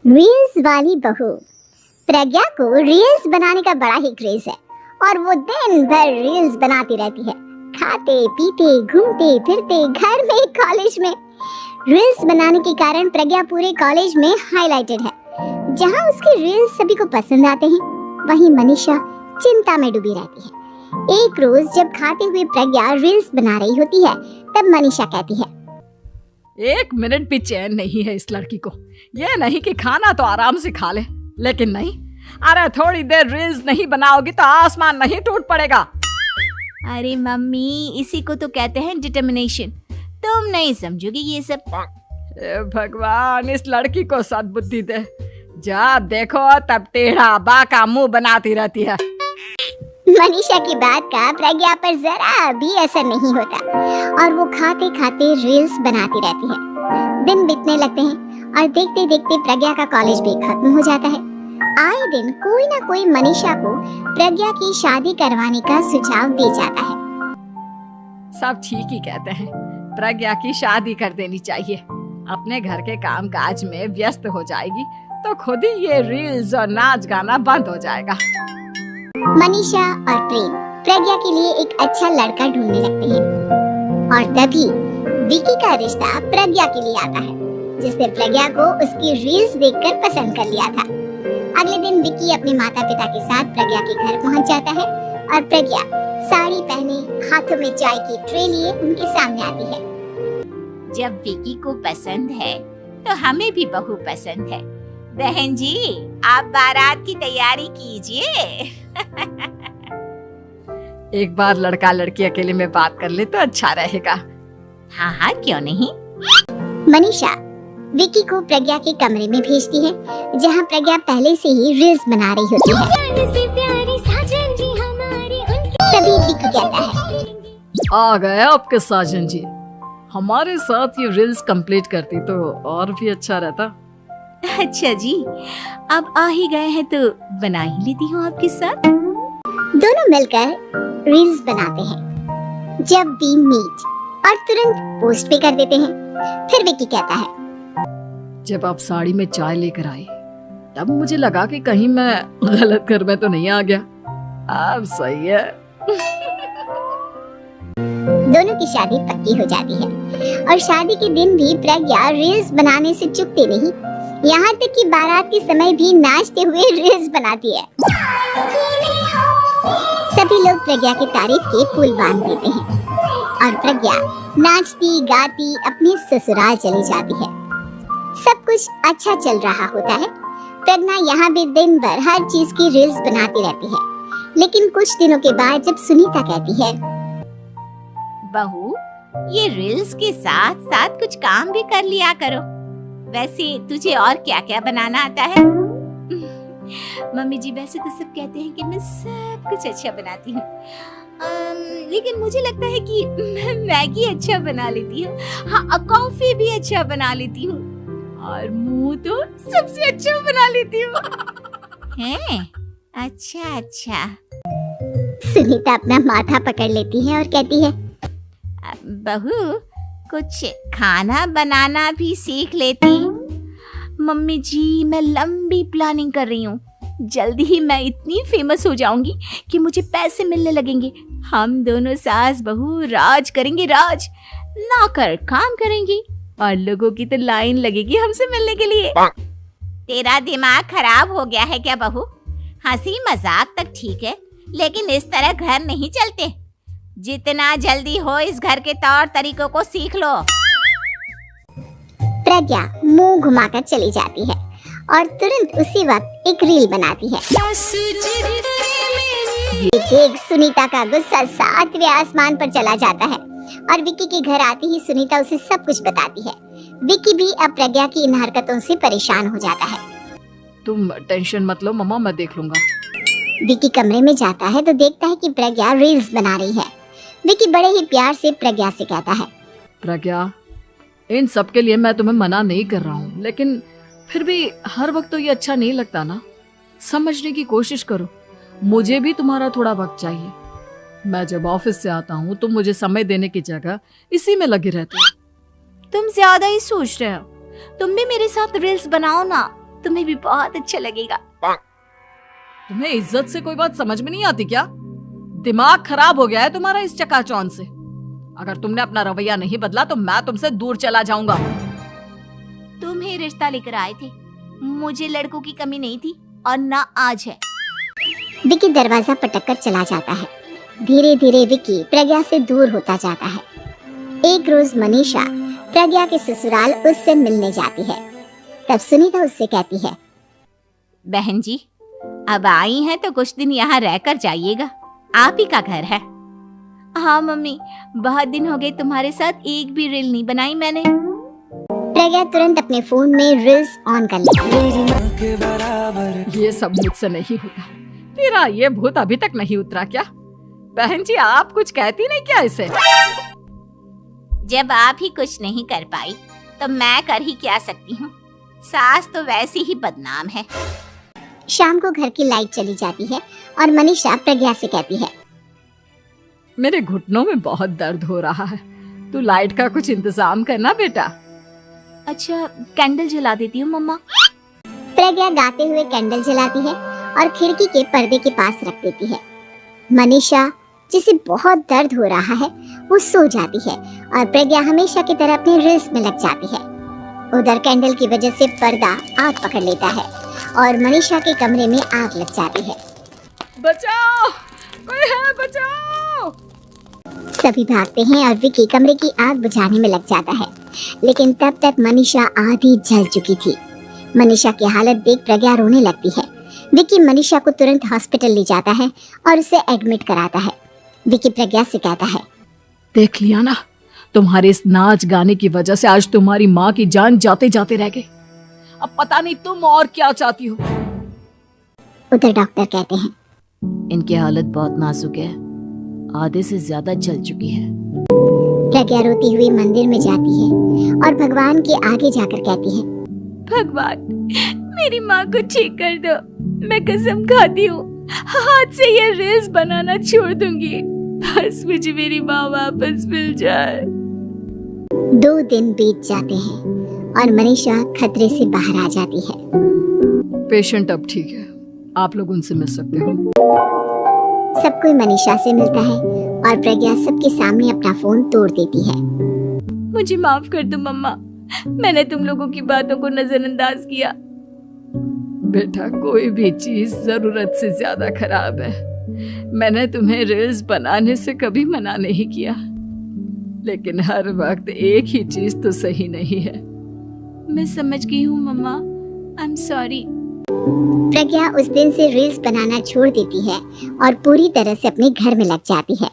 Reels वाली बहू। प्रज्ञा को रील्स बनाने का बड़ा ही क्रेज है और वो दिन भर रील्स बनाती रहती है। खाते पीते घूमते फिरते घर में कॉलेज में रील्स बनाने के कारण प्रज्ञा पूरे कॉलेज में हाईलाइटेड है। जहां उसके रील्स सभी को पसंद आते हैं, वहीं मनीषा चिंता में डूबी रहती है। एक रोज जब खाते हुए प्रज्ञा रील्स बना रही होती है, तब मनीषा कहती है, एक मिनट भी चैन नहीं है इस लड़की को। ये नहीं कि खाना तो आराम से खा ले, लेकिन नहीं, अरे थोड़ी देर रील्स नहीं बनाओगी तो आसमान नहीं टूट पड़ेगा। अरे मम्मी, इसी को तो कहते हैं डिटर्मिनेशन। तुम नहीं समझोगी ये सब। भगवान, इस लड़की को सद्बुद्धि दे। जब देखो तब टेढ़ा बाका मुंह बनाती रहती है। मनीषा की बात का प्रज्ञा पर जरा भी असर नहीं होता और वो खाते खाते रील्स बनाती रहती है। दिन बीतने लगते हैं और देखते देखते प्रज्ञा का कॉलेज भी खत्म हो जाता है। आए दिन कोई ना कोई मनीषा को प्रज्ञा की शादी करवाने का सुझाव दे जाता है। सब ठीक ही कहते हैं, प्रज्ञा की शादी कर देनी चाहिए। अपने घर के काम काज में व्यस्त हो जाएगी तो खुद ही ये रील्स और नाच गाना बंद हो जाएगा। मनीषा और प्रेम प्रज्ञा के लिए एक अच्छा लड़का ढूंढने लगते हैं और तभी विकी का रिश्ता प्रज्ञा के लिए आता है, जिसने प्रज्ञा को उसकी रील्स देखकर पसंद कर लिया था। अगले दिन विकी अपने माता पिता के साथ प्रज्ञा के घर पहुंच जाता है और प्रज्ञा साड़ी पहने हाथों में चाय की ट्रे लिए उनके सामने आती है। जब विकी को पसंद है तो हमें भी बहू पसंद है। बहन जी, आप बारात की तैयारी कीजिए। एक बार लड़का लड़की अकेले में बात कर ले तो अच्छा रहेगा। हाँ हाँ, क्यों नहीं। मनीषा विकी को प्रज्ञा के कमरे में भेजती है, जहां प्रज्ञा पहले से ही रील्स बना रही होती है। तभी विकी कहता है, आ गए आपके साजन जी। हमारे साथ ये रील्स कंप्लीट करती तो और भी अच्छा रहता। अच्छा जी, अब आ ही गए हैं तो बना ही लेती हूँ आपके साथ। दोनों मिलकर रील्स बनाते हैं। जब भी मीट और तुरंत पोस्ट पे कर देते हैं। फिर विकी कहता है, जब आप साड़ी में चाय लेकर आई तब मुझे लगा कि कहीं मैं गलत घर में तो नहीं आ गया। अब सही है। दोनों की शादी पक्की हो जाती है और शादी के दिन भी प्रज्ञा रील्स बनाने से चूकती नहीं, यहाँ तक कि बारात के समय भी नाचते हुए रील्स बनाती है। सभी लोग प्रज्ञा की तारीफ के पुल बांध देते हैं और प्रज्ञा नाचती गाती अपने ससुराल चली जाती है। सब कुछ अच्छा चल रहा होता है। प्रज्ञा यहाँ भी दिन भर हर चीज की रील्स बनाती रहती है, लेकिन कुछ दिनों के बाद जब सुनीता कहती है, बहू, ये रील्स के साथ साथ कुछ काम भी कर लिया करो। वैसे तुझे और क्या क्या बनाना आता है? मम्मी जी, वैसे तो सब कहते हैं कि मैं सब कुछ अच्छा बनाती हूँ, लेकिन मुझे लगता है कि मैं मैगी अच्छा बना लेती हूँ। हाँ, कॉफी भी अच्छा बना लेती हूँ और मुंह तो सबसे अच्छा बना लेती हूँ। हैं? अच्छा अच्छा। सुनीता अपना माथा पकड़ लेती है और कहती है, बहू, कुछ खाना बनाना भी सीख लेती। मम्मी जी, मैं लंबी प्लानिंग कर रही हूँ। जल्दी ही मैं इतनी फेमस हो जाऊंगी कि मुझे पैसे मिलने लगेंगे। हम दोनों सास बहू राज करेंगे, राज ना कर काम करेंगी और लोगों की तो लाइन लगेगी हमसे मिलने के लिए। तेरा दिमाग खराब हो गया है क्या बहू? हंसी मजाक तक ठीक है, लेकिन इस तरह घर नहीं चलते। जितना जल्दी हो इस घर के तौर तरीकों को सीख लो। प्रज्ञा मुंह घुमाकर चली जाती है और तुरंत उसी वक्त एक रील बनाती है। ये देख सुनीता का गुस्सा 7वें आसमान पर चला जाता है और विकी के घर आते ही सुनीता उसे सब कुछ बताती है। विकी भी अब प्रज्ञा की इन हरकतों से परेशान हो जाता है। तुम टेंशन मत लो मम्मा, मैं देख लूंगा। विकी कमरे में जाता है तो देखता है कि प्रज्ञा रील्स बना रही है। विकी बड़े ही प्यार से प्रज्ञा से कहता है, प्रज्ञा, इन सब के लिए मैं तुम्हें मना नहीं कर रहा हूँ, लेकिन फिर भी हर वक्त तो ये अच्छा नहीं लगता ना। समझने की कोशिश करो, मुझे भी तुम्हारा थोड़ा वक्त चाहिए। मैं जब ऑफिस से आता हूँ तो मुझे समय देने की जगह इसी में लगे रहते हो। तुम ज्यादा ही सोच रहे हो। तुम भी मेरे साथ रील्स बनाओ ना। तुम्हें भी बहुत अच्छा लगेगा। तुम्हें इज्जत से कोई बात समझ में नहीं आती क्या? दिमाग खराब हो गया है तुम्हारा इस चकाचौंध से। अगर तुमने अपना रवैया नहीं बदला तो मैं तुमसे दूर चला जाऊंगा। तुम ही रिश्ता लेकर आए थे, मुझे लड़कों की कमी नहीं थी और ना आज है। विकी दरवाजा पटककर चला जाता है। धीरे धीरे विकी प्रज्ञा से दूर होता जाता है। एक रोज मनीषा प्रज्ञा के ससुराल उससे मिलने जाती है। तब सुनीता उससे कहती है, बहन जी अब आई हैं तो कुछ दिन यहाँ रहकर जाइएगा, आप ही का घर है। हाँ मम्मी, बहुत दिन हो गए तुम्हारे साथ एक भी रील नहीं बनाई मैंने। प्रज्ञा तुरंत अपने फोन में रील्स ऑन कर लेती है। ये सब मुझसे नहीं होता। तेरा ये भूत अभी तक नहीं उतरा क्या? बहन जी आप कुछ कहती नहीं क्या इसे? जब आप ही कुछ नहीं कर पाई तो मैं कर ही क्या सकती हूँ। सास तो वैसे ही बदनाम है। शाम को घर की लाइट चली जाती है और मनीषा प्रज्ञा से कहती है, मेरे घुटनों में बहुत दर्द हो रहा है, तू लाइट का कुछ इंतजाम करना बेटा। अच्छा कैंडल जला देती हूँ मम्मा। प्रज्ञा गाते हुए कैंडल जलाती है और खिड़की के पर्दे के पास रख देती है। मनीषा जिसे बहुत दर्द हो रहा है वो सो जाती है और प्रज्ञा हमेशा की तरह अपने रील्स में लग जाती है। उधर कैंडल की वजह से पर्दा आग पकड़ लेता है और मनीषा के कमरे में आग लग जाती है। बचाओ, कोई है बचाओ। सभी भागते हैं और विकी कमरे की आग बुझाने में लग जाता है, लेकिन तब तक मनीषा आधी जल चुकी थी। मनीषा की हालत देख प्रज्ञा रोने लगती है। विकी मनीषा को तुरंत हॉस्पिटल ले जाता है और उसे एडमिट कराता है। विकी प्रज्ञा से कहता है, देख लिया ना, तुम्हारे इस नाच गाने की वजह से आज तुम्हारी माँ की जान जाते जाते रह गई। अब पता नहीं तुम और क्या चाहती हो। उधर डॉक्टर कहते हैं, इनकी हालत बहुत नाजुक है, आधे से ज्यादा जल चुकी है। प्रज्ञा रोती हुई मंदिर में जाती है और भगवान के आगे जाकर कहती है, भगवान मेरी माँ को ठीक कर दो, मैं कसम खाती हूँ हाथ से ये रील्स बनाना छोड़ दूंगी, बस मुझे मेरी माँ वापस मिल जाए। 2 दिन बीत जाते हैं और मनीषा खतरे से बाहर आ जाती है। पेशेंट अब ठीक है, आप लोग उनसे मिल सकते हो। सब कोई मनीषा से मिलता है और प्रज्ञा सबके सामने अपना फोन तोड़ देती है। मुझे माफ कर दो मम्मा, मैंने तुम लोगों की बातों को नजरअंदाज किया। बेटा कोई भी चीज जरूरत से ज्यादा खराब है। मैंने तुम्हें रील्स बनाने से कभी मना नहीं किया, लेकिन हर वक्त एक ही चीज तो सही नहीं है। मैं समझ गई हूँ मम्मा, आई एम सॉरी। प्रज्ञा उस दिन से रील्स बनाना छोड़ देती है और पूरी तरह से अपने घर में लग जाती है।